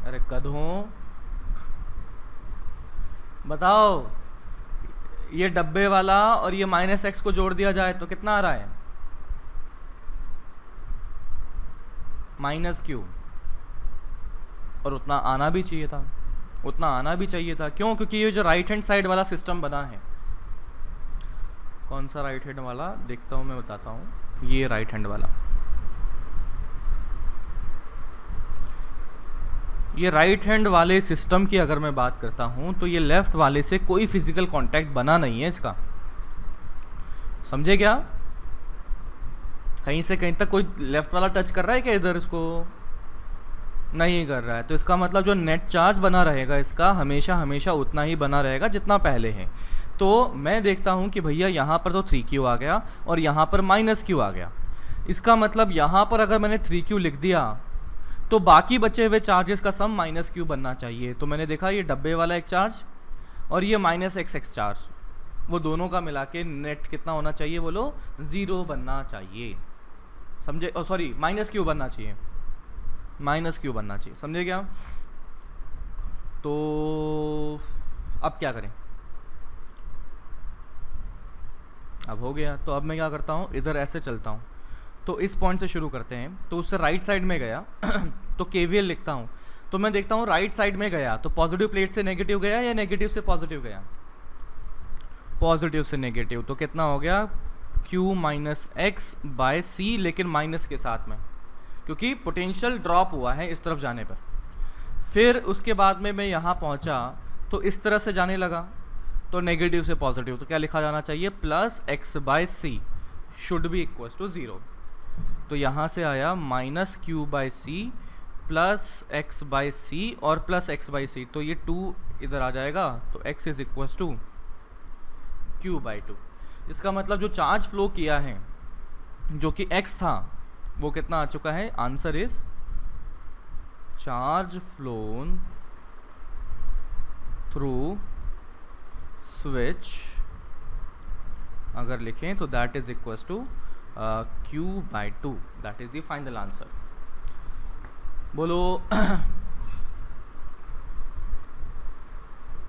अरे गधों बताओ, ये डब्बे वाला और ये -X को जोड़ दिया जाए तो कितना आ रहा है? -Q। और उतना आना भी चाहिए था, उतना आना भी चाहिए था। क्यों? क्योंकि ये जो राइट हैंड साइड वाला सिस्टम बना है, कौन सा राइट हैंड वाला देखता हूँ मैं, बताता हूँ। ये राइट हैंड वाला, ये राइट हैंड वाले सिस्टम की अगर मैं बात करता हूँ तो ये लेफ्ट वाले से कोई फिजिकल कांटेक्ट बना नहीं है इसका, समझे क्या? कहीं से कहीं तक कोई लेफ्ट वाला टच कर रहा है क्या इधर? इसको नहीं कर रहा है। तो इसका मतलब जो नेट चार्ज बना रहेगा इसका हमेशा हमेशा उतना ही बना रहेगा जितना पहले है। तो मैं देखता हूँ कि भैया यहाँ पर तो 3Q आ गया और यहाँ पर -Q आ गया। इसका मतलब यहाँ पर अगर मैंने 3Q लिख दिया तो बाकी बचे हुए चार्जेस का सम -Q बनना चाहिए। तो मैंने देखा ये डब्बे वाला एक चार्ज और ये -XX चार्ज, वो दोनों का मिला के नेट कितना होना चाहिए बोलो? 0 बनना चाहिए, समझे? सॉरी -Q बनना चाहिए, -Q बनना चाहिए, समझे क्या? तो अब क्या करें? अब हो गया, तो अब मैं क्या करता हूँ, इधर ऐसे चलता हूँ। तो इस पॉइंट से शुरू करते हैं, तो उससे राइट साइड में गया तो KVL लिखता हूँ। तो मैं देखता हूँ राइट साइड में गया तो पॉजिटिव प्लेट से नेगेटिव गया या नेगेटिव से पॉजिटिव गया? पॉजिटिव से नेगेटिव। तो कितना हो गया? Q - X/C, लेकिन माइनस के साथ में, क्योंकि पोटेंशियल ड्रॉप हुआ है इस तरफ जाने पर। फिर उसके बाद में मैं यहाँ पहुँचा तो इस तरह से जाने लगा तो नेगेटिव से पॉजिटिव, तो क्या लिखा जाना चाहिए, plus x by c should be equal to 0। तो यहाँ से आया minus q by c plus x by c और प्लस एक्स बाई सी, तो ये 2 इधर आ जाएगा, तो x is equal to Q by 2। इसका मतलब जो चार्ज फ्लो किया है जो कि x था वो कितना आ चुका है, answer is charge flown through switch अगर लिखें तो that is equal to Q by 2, that is the final answer. बोलो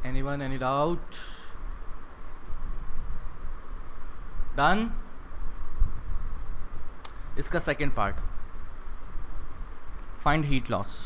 एनीवन, एनी डाउट? डन। इसका second part, find heat loss.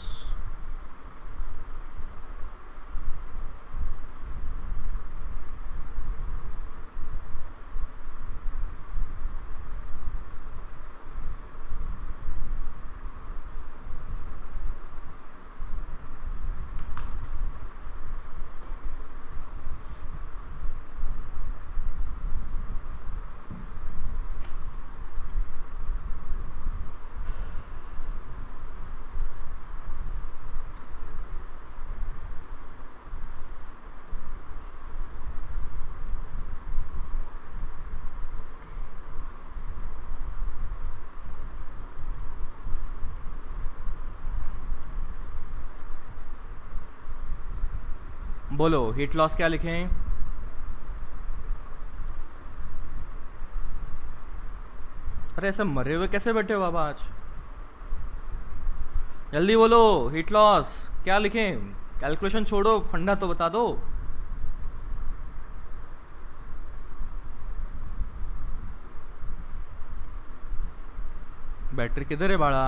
बोलो हीट लॉस क्या लिखें? अरे ऐसे मरे हुए कैसे बैठे हो बाबा आज? जल्दी बोलो, हीट लॉस क्या लिखें? कैलकुलेशन छोड़ो, फंडा तो बता दो। बैटरी किधर है बाड़ा?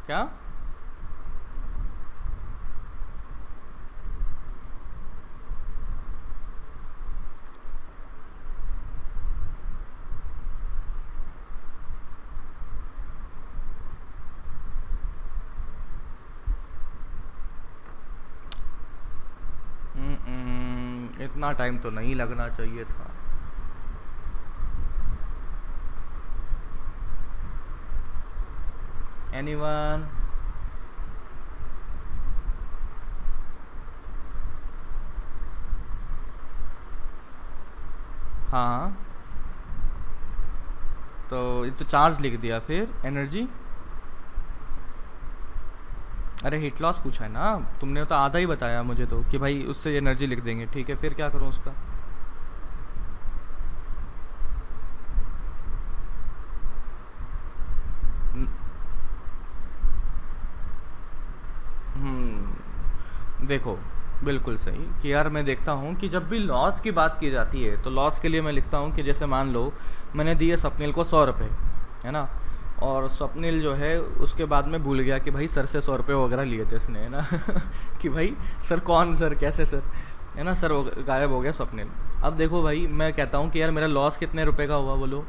क्या? इतना टाइम तो नहीं लगना चाहिए था। एनीवन? हाँ तो ये तो चार्ज लिख दिया, फिर एनर्जी। अरे हीट लॉस पूछा है ना तुमने, तो आधा ही बताया मुझे तो कि भाई उससे एनर्जी लिख देंगे, ठीक है फिर क्या करूँ उसका? देखो बिल्कुल सही कि यार मैं देखता हूँ कि जब भी लॉस की बात की जाती है तो लॉस के लिए मैं लिखता हूँ कि जैसे मान लो मैंने दिए स्वप्निल को 100 रुपये, है ना, और स्वप्निल जो है उसके बाद में भूल गया कि भाई सर से 100 रुपये वगैरह लिए थे इसने, है ना कि भाई सर कौन, सर कैसे सर, है ना, सर गायब हो गया स्वप्निल। अब देखो भाई मैं कहता हूँ कि यार मेरा लॉस कितने रुपए का हुआ बोलो?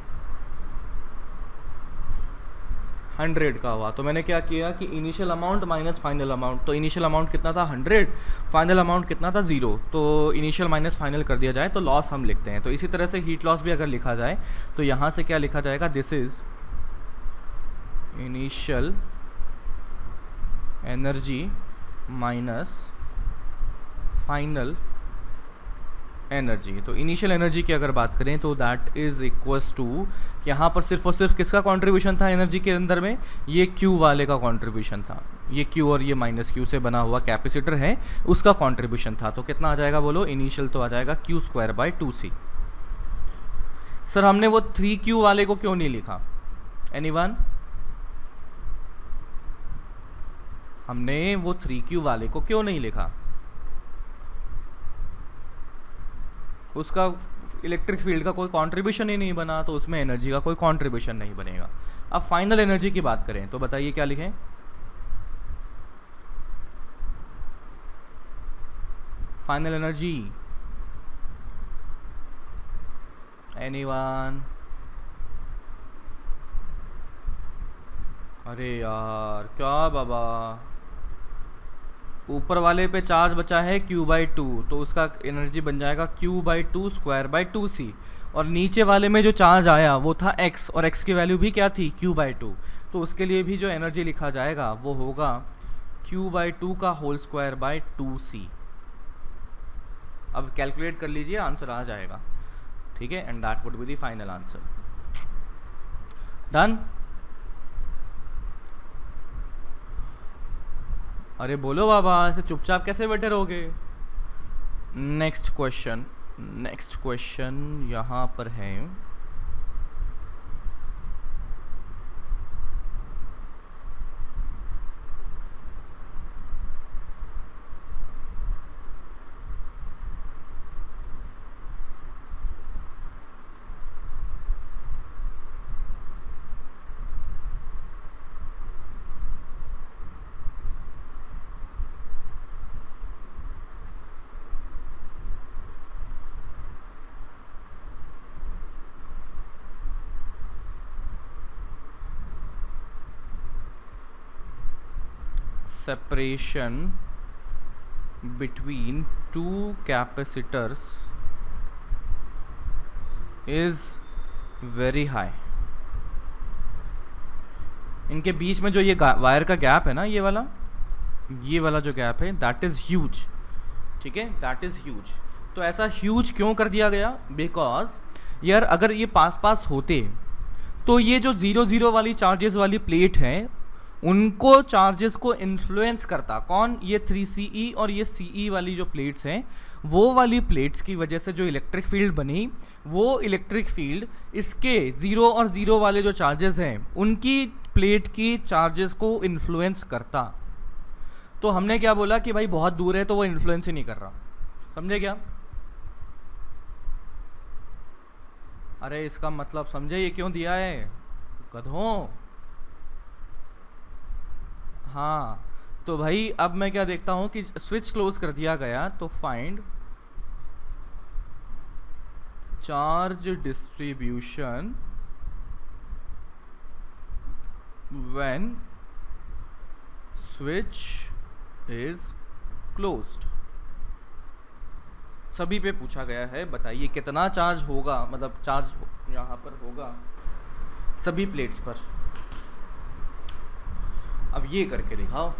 100 का हुआ। तो मैंने क्या किया कि initial amount minus final amount, तो इनिशियल अमाउंट कितना था 100, फाइनल अमाउंट कितना था 0, तो इनिशियल माइनस फाइनल कर दिया जाए तो लॉस हम लिखते हैं। तो इसी तरह से हीट लॉस भी अगर लिखा जाए तो यहाँ से क्या लिखा जाएगा, this is initial energy minus final energy. तो इनिशियल एनर्जी की अगर बात करें तो दैट इज इक्वल्स टू, यहाँ पर सिर्फ और सिर्फ किसका कंट्रीब्यूशन था एनर्जी के अंदर में, ये क्यू वाले का कंट्रीब्यूशन था, ये क्यू और ये माइनस क्यू से बना हुआ कैपेसिटर है उसका कंट्रीब्यूशन था। तो कितना आ जाएगा बोलो? इनिशियल तो आ जाएगा Q square by 2c। Sir हमने वो 3q वाले को क्यों नहीं लिखा? एनीवन? हमने वो 3q वाले को क्यों नहीं लिखा? उसका इलेक्ट्रिक फील्ड का कोई कंट्रीब्यूशन ही नहीं बना, तो उसमें एनर्जी का कोई कंट्रीब्यूशन नहीं बनेगा। अब फाइनल एनर्जी की बात करें तो बताइए क्या लिखें? Final energy anyone? अरे यार क्या बाबा, ऊपर वाले पे चार्ज बचा है Q/2, तो उसका एनर्जी बन जाएगा Q/2 स्क्वायर बाई 2C। और नीचे वाले में जो चार्ज आया वो था x, और x की वैल्यू भी क्या थी, Q/2, तो उसके लिए भी जो एनर्जी लिखा जाएगा वो होगा Q/2 का होल स्क्वायर बाई 2C। अब कैलकुलेट कर लीजिए, आंसर आ जाएगा, ठीक है, and that would be the final answer. Done. अरे बोलो बाबा, ऐसे चुपचाप कैसे बैठे रहोगे। नेक्स्ट क्वेश्चन, नेक्स्ट क्वेश्चन यहाँ पर है। Separation between two capacitors is very high। इनके बीच में जो ये वायर का गैप है ना, ये वाला जो गैप है, दैट इज़ ह्यूज, ठीक है, दैट इज़ ह्यूज। तो ऐसा ह्यूज क्यों कर दिया गया, बिकॉज यार अगर ये पास पास होते तो ये जो 0 वाली चार्जेस वाली प्लेट है उनको चार्जेस को इन्फ्लुएंस करता कौन, ये 3CE और ये CE वाली जो प्लेट्स हैं, वो वाली प्लेट्स की वजह से जो इलेक्ट्रिक फील्ड बनी, वो इलेक्ट्रिक फील्ड इसके 0 और 0 वाले जो चार्जेस हैं उनकी प्लेट की चार्जेस को इन्फ्लुएंस करता। तो हमने क्या बोला कि भाई बहुत दूर है तो वो इन्फ्लुएंस ही नहीं कर रहा, समझे क्या। अरे इसका मतलब समझे ये क्यों दिया है, गधों। हाँ, तो भाई अब मैं क्या देखता हूँ कि स्विच क्लोज कर दिया गया, तो find charge distribution when switch is closed. सभी पे पूछा गया है, बताइए कितना चार्ज होगा, मतलब चार्ज यहाँ पर होगा सभी प्लेट्स पर। अब ये करके दिखाओ।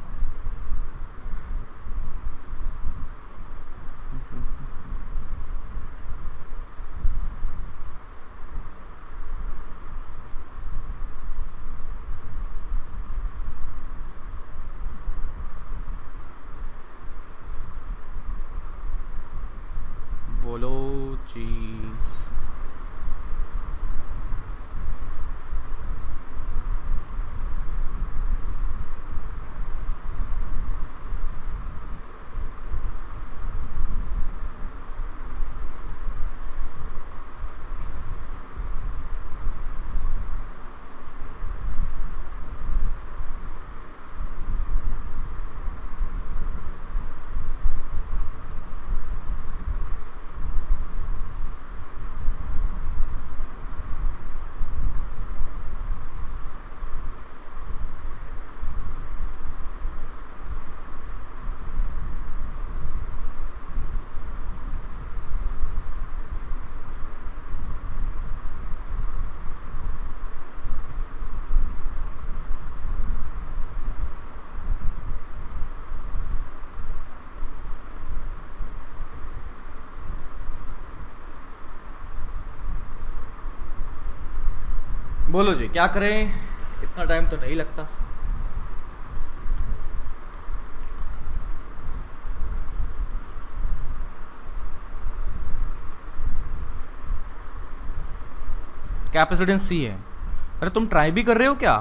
बोलो जी। बोलो जी, क्या करें, इतना टाइम तो नहीं लगता। कैपेसिटेंस सी है। अरे तुम ट्राई भी कर रहे हो क्या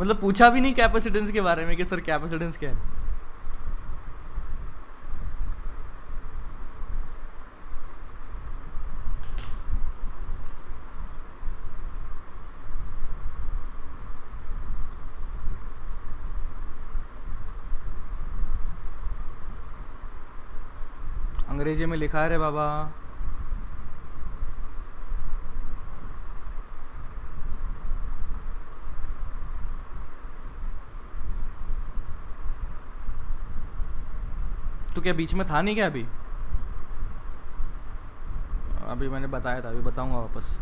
मतलब पूछा भी नहीं कैपेसिटेंस के बारे में कि सर कैपेसिटेंस क्या है। अंग्रेजी में लिखा है रे बाबा। तो क्या बीच में था नहीं क्या? अभी मैंने बताया था, अभी बताऊंगा वापस।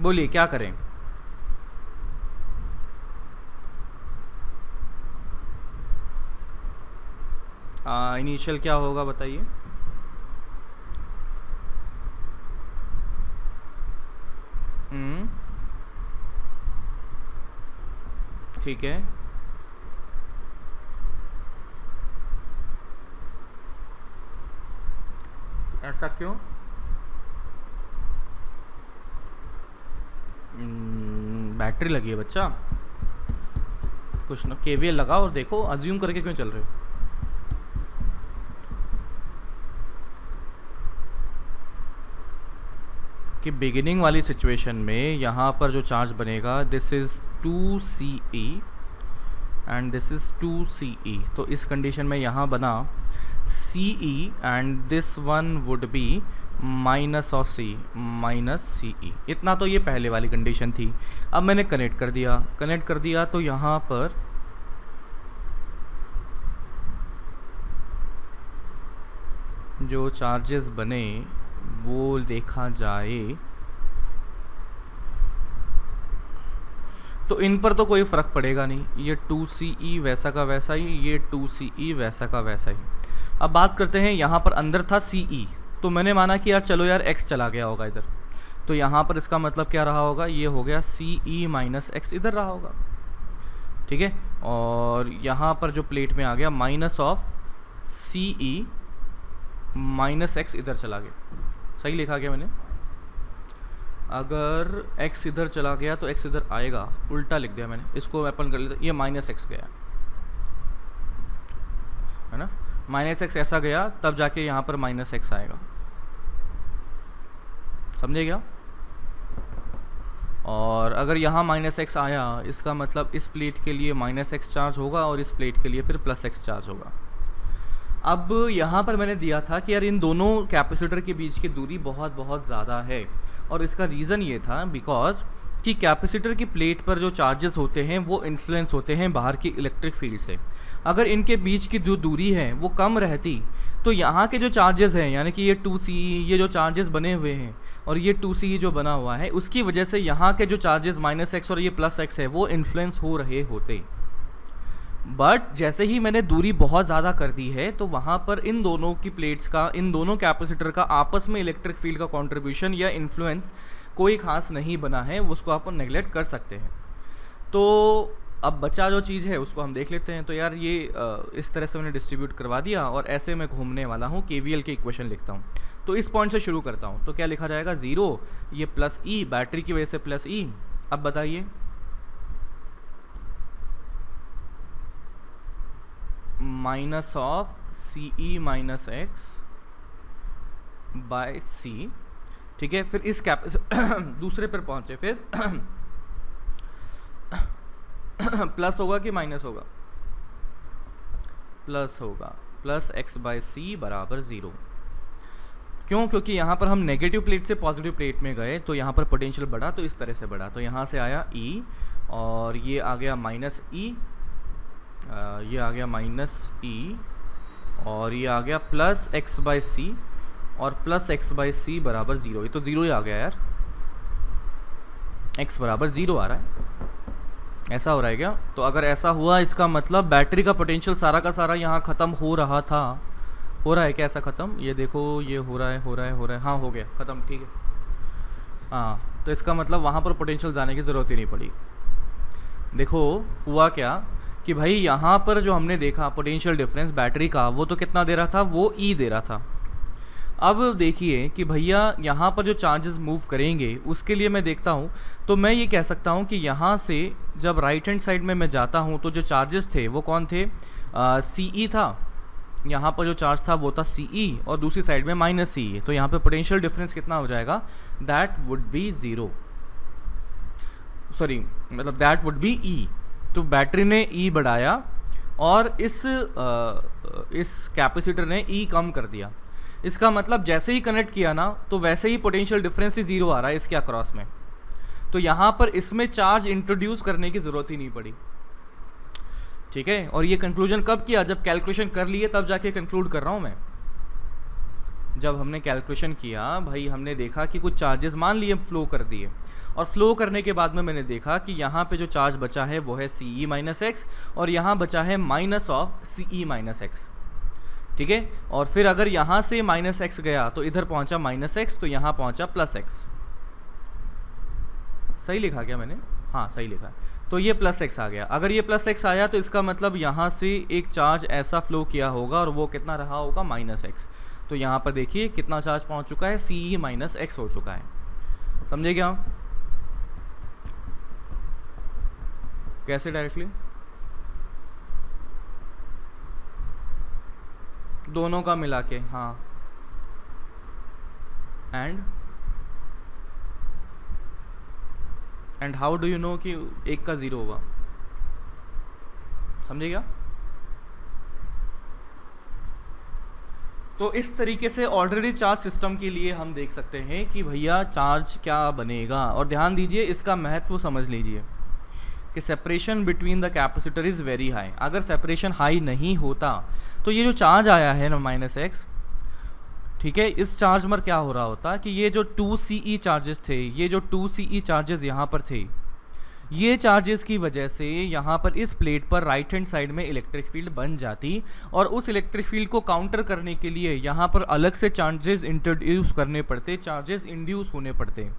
बोलिए क्या करें? इनिशियल क्या होगा बताइए? ठीक है, ऐसा क्यों? बैटरी लगी है बच्चा, कुछ ना केवीएल लगाओ और देखो, अज्यूम करके क्यों चल रहे हो? कि बिगिनिंग वाली सिचुएशन में यहाँ पर जो चार्ज बनेगा, this is 2Ce and this is 2Ce, तो इस कंडीशन में यहाँ बना Ce and this one would be minus of C minus Ce। इतना तो ये पहले वाली कंडीशन थी। अब मैंने कनेक्ट कर दिया तो यहाँ पर जो चार्जेस बने वो देखा जाए तो इन पर तो कोई फ़र्क पड़ेगा नहीं, ये 2Ce वैसा का वैसा ही, ये 2Ce वैसा का वैसा ही। अब बात करते हैं, यहाँ पर अंदर था Ce, तो मैंने माना कि यार चलो यार x चला गया होगा इधर, तो यहाँ पर इसका मतलब क्या रहा होगा, ये हो गया Ce माइनस x इधर रहा होगा, ठीक है। और यहाँ पर जो प्लेट में आ गया minus of Ce minus x इधर चला गया। सही लिखा गया मैंने? अगर x इधर चला गया तो x इधर आएगा, उल्टा लिख दिया मैंने, इसको अपन कर लेते, ये माइनस x गया है ना, माइनस x ऐसा गया तब जाके यहाँ पर माइनस x आएगा, समझे क्या? और अगर यहाँ माइनस x आया, इसका मतलब इस प्लेट के लिए माइनस x चार्ज होगा और इस प्लेट के लिए फिर प्लस x चार्ज होगा। अब यहाँ पर मैंने दिया था कि यार इन दोनों कैपेसिटर के बीच की दूरी बहुत बहुत ज़्यादा है, और इसका रीज़न ये था बिकॉज कि कैपेसिटर की प्लेट पर जो चार्जेस होते हैं वो इन्फ्लुएंस होते हैं बाहर की इलेक्ट्रिक फील्ड से। अगर इनके बीच की जो दूरी है वो कम रहती तो यहाँ के जो चार्जेस हैं, यानी कि ये 2Ce, ये जो चार्जेस बने हुए हैं और ये 2Ce जो बना हुआ है, उसकी वजह से यहाँ के जो चार्जेस माइनस x और ये प्लस x है वो इन्फ्लुएंस हो रहे होते। बट जैसे ही मैंने दूरी बहुत ज़्यादा कर दी है तो वहाँ पर इन दोनों की प्लेट्स का, इन दोनों कैपेसिटर का आपस में इलेक्ट्रिक फील्ड का कंट्रीब्यूशन या इन्फ्लुएंस कोई ख़ास नहीं बना है, उसको आप नेगलेक्ट कर सकते हैं। तो अब बचा जो चीज़ है उसको हम देख लेते हैं। तो यार ये इस तरह से मैंने डिस्ट्रीब्यूट करवा दिया और ऐसे मैं घूमने वाला हूँ, KVL के इक्वेशन लिखता हूँ। तो इस पॉइंट से शुरू करता हूँ, तो क्या लिखा जाएगा, 0, ये प्लस E, बैटरी की वजह से प्लस E। अब बताइए minus of Ce minus x by C, ठीक है। फिर इस दूसरे पर पहुंचे, फिर प्लस होगा कि माइनस होगा, प्लस होगा, प्लस x बाय C बराबर 0। क्यों? क्योंकि यहाँ पर हम नेगेटिव प्लेट से पॉजिटिव प्लेट में गए तो यहाँ पर पोटेंशियल बढ़ा, तो इस तरह से बढ़ा, तो यहाँ से आया E और ये आ गया माइनस E, ये आ गया माइनस E और ये आ गया प्लस x बाई C, और प्लस x बाई C बराबर 0। ये तो 0 ही आ गया यार, x बराबर 0 आ रहा है। ऐसा हो रहा है क्या? तो अगर ऐसा हुआ इसका मतलब बैटरी का पोटेंशियल सारा का सारा यहाँ ख़त्म हो रहा था। हो रहा है क्या ऐसा ख़त्म? ये देखो, ये हो रहा है, हो रहा है, हो रहा है, हाँ हो गया ख़त्म, ठीक है। हाँ, तो इसका मतलब वहाँ पर पोटेंशियल जाने की ज़रूरत ही नहीं पड़ी। देखो हुआ क्या कि भाई यहाँ पर जो हमने देखा पोटेंशियल डिफरेंस बैटरी का, वो तो कितना दे रहा था, वो ई दे रहा था। अब देखिए कि भैया यहाँ पर जो चार्जेस मूव करेंगे उसके लिए मैं देखता हूँ, तो मैं ये कह सकता हूँ कि यहाँ से जब राइट हैंड साइड में मैं जाता हूँ तो जो चार्जेस थे वो कौन थे? सी ई था। यहाँ पर जो चार्ज था वो था सी ई, और दूसरी साइड में माइनस सी ई। तो यहाँ पे पोटेंशियल डिफरेंस कितना हो जाएगा? That would be zero, sorry मतलब दैट वुड बी ई। तो बैटरी ने ई बढ़ाया और इस कैपेसिटर ने ई कम कर दिया। इसका मतलब जैसे ही कनेक्ट किया ना, तो वैसे ही पोटेंशियल डिफरेंस ही ज़ीरो आ रहा है इसके अक्रॉस में। तो यहाँ पर इसमें चार्ज इंट्रोड्यूस करने की ज़रूरत ही नहीं पड़ी, ठीक है। और ये कंक्लूजन कब किया? जब कैलकुलेशन कर लिए तब जाके कंक्लूड कर रहा हूँ मैं। जब हमने कैलकुलेशन किया भाई, हमने देखा कि कुछ चार्जेस मान लिए फ्लो कर दिए, और फ्लो करने के बाद में मैंने देखा कि यहाँ पे जो चार्ज बचा है वो है सी ई माइनस एक्स, और यहाँ बचा है minus of C E minus X, ठीक है। और फिर अगर यहाँ से माइनस एक्स गया तो इधर पहुँचा माइनस एक्स, तो यहाँ पहुँचा प्लस एक्स। सही लिखा क्या मैंने? हाँ सही लिखा। तो ये प्लस एक्स आ गया। अगर ये प्लस एक्स आया तो इसका मतलब यहाँ से एक चार्ज ऐसा फ्लो किया होगा, और वो कितना रहा होगा? Minus x. तो यहाँ पर देखिए कितना चार्ज पहुँच चुका है? सी ई माइनस एक्स हो चुका है। समझे क्या? कैसे डायरेक्टली? दोनों का मिला के, हाँ। And how do you know कि एक का ज़ीरो होगा? समझे क्या? तो इस तरीके से ऑर्डिनरी चार्ज सिस्टम के लिए हम देख सकते हैं कि भैया चार्ज क्या बनेगा। और ध्यान दीजिए, इसका महत्व समझ लीजिए कि separation between the capacitor is very high. अगर सेपरेशन हाई नहीं होता तो ये जो चार्ज आया है ना माइनस एक्स, ठीक है, इस चार्ज में क्या हो रहा होता कि ये जो 2CE चार्जेस थे, ये जो 2CE चार्जेस यहाँ पर थे, ये चार्जेस की वजह से यहाँ पर इस प्लेट पर राइट हैंड साइड में इलेक्ट्रिक फील्ड बन जाती, और उस इलेक्ट्रिक फील्ड को काउंटर करने के लिए यहाँ पर अलग से चार्जेस इंट्रोड्यूस करने पड़ते, चार्जेस इंड्यूस होने पड़ते,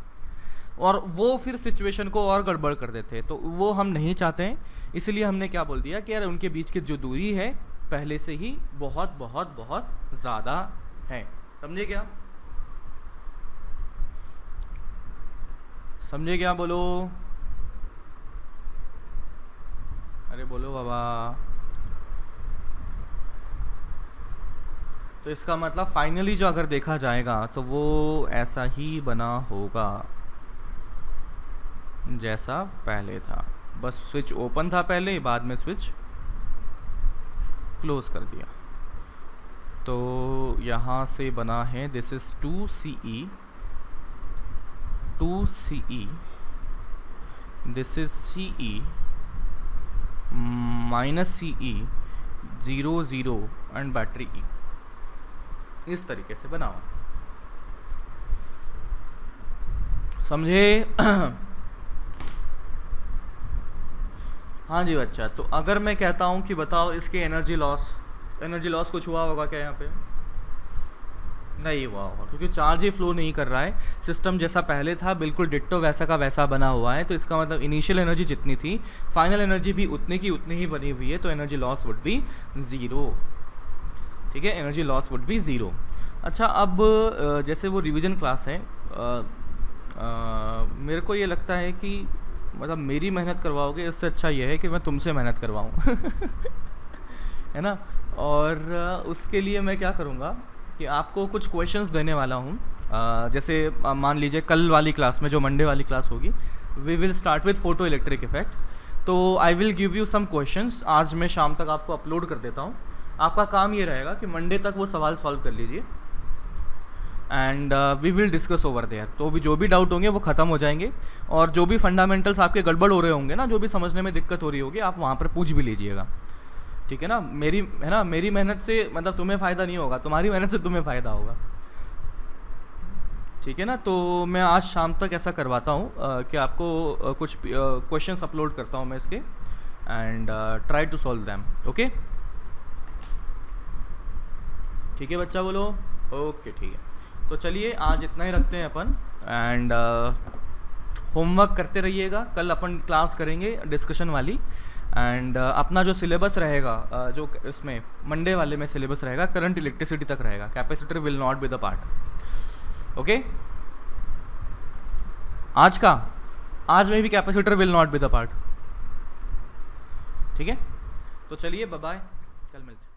और वो फिर सिचुएशन को और गड़बड़ कर देते। तो वो हम नहीं चाहते हैं, इसलिए हमने क्या बोल दिया कि यार उनके बीच की जो दूरी है पहले से ही बहुत बहुत बहुत ज़्यादा है। समझे क्या? समझे क्या? बोलो, अरे बोलो बाबा। तो इसका मतलब फाइनली जो अगर देखा जाएगा तो वो ऐसा ही बना होगा जैसा पहले था, बस स्विच ओपन था पहले, बाद में स्विच क्लोज कर दिया। तो यहाँ से बना है this is 2CE, 2CE, this is CE minus CE 0 0 and battery E। इस तरीके से बना हुआ, समझे? हाँ जी बच्चा। तो अगर मैं कहता हूँ कि बताओ इसके एनर्जी लॉस कुछ हुआ होगा क्या? यहाँ पे नहीं हुआ होगा, क्योंकि चार्ज ही फ्लो नहीं कर रहा है। सिस्टम जैसा पहले था बिल्कुल डिट्टो वैसा का वैसा बना हुआ है। तो इसका मतलब इनिशियल एनर्जी जितनी थी, फाइनल एनर्जी भी उतनी की उतनी ही बनी हुई है। तो energy loss would be zero, ठीक है, energy loss would be zero. अच्छा, अब जैसे वो रिवीजन क्लास है, मेरे को ये लगता है कि मतलब मेरी मेहनत करवाओगे, इससे अच्छा ये है कि मैं तुमसे मेहनत करवाऊँ है ना। और उसके लिए मैं क्या करूँगा कि आपको कुछ क्वेश्चंस देने वाला हूँ। जैसे मान लीजिए कल वाली क्लास में, जो मंडे वाली क्लास होगी, we will start with photo electric effect. तो I will give you some questions, आज मैं शाम तक आपको अपलोड कर देता हूँ। आपका काम ये रहेगा कि मंडे तक वो सवाल सॉल्व कर लीजिए, and we will discuss over there. तो भी जो भी डाउट होंगे वो ख़त्म हो जाएंगे, और जो भी फंडामेंटल्स आपके गड़बड़ हो रहे होंगे ना, जो भी समझने में दिक्कत हो रही होगी, आप वहाँ पर पूछ भी लीजिएगा, ठीक है ना। मेरी मेहनत से मतलब तुम्हें फ़ायदा नहीं होगा, तुम्हारी मेहनत से तुम्हें फ़ायदा होगा। ठीक है ना। तो मैं आज शाम तक ऐसा करवाता हूँ कि आपको कुछ क्वेश्चंस अपलोड करता हूँ मैं इसके, and try to solve them. Okay, ठीक है बच्चा बोलो। ओके ठीक है, तो चलिए आज इतना ही रखते हैं अपन, एंड होमवर्क करते रहिएगा। कल अपन क्लास करेंगे डिस्कशन वाली, एंड अपना जो सिलेबस रहेगा जो इसमें मंडे वाले में सिलेबस रहेगा करंट इलेक्ट्रिसिटी तक रहेगा, capacitor will not be the part. Okay, आज में भी capacitor will not be the part. ठीक है, तो चलिए बाय बाय, कल मिलते हैं।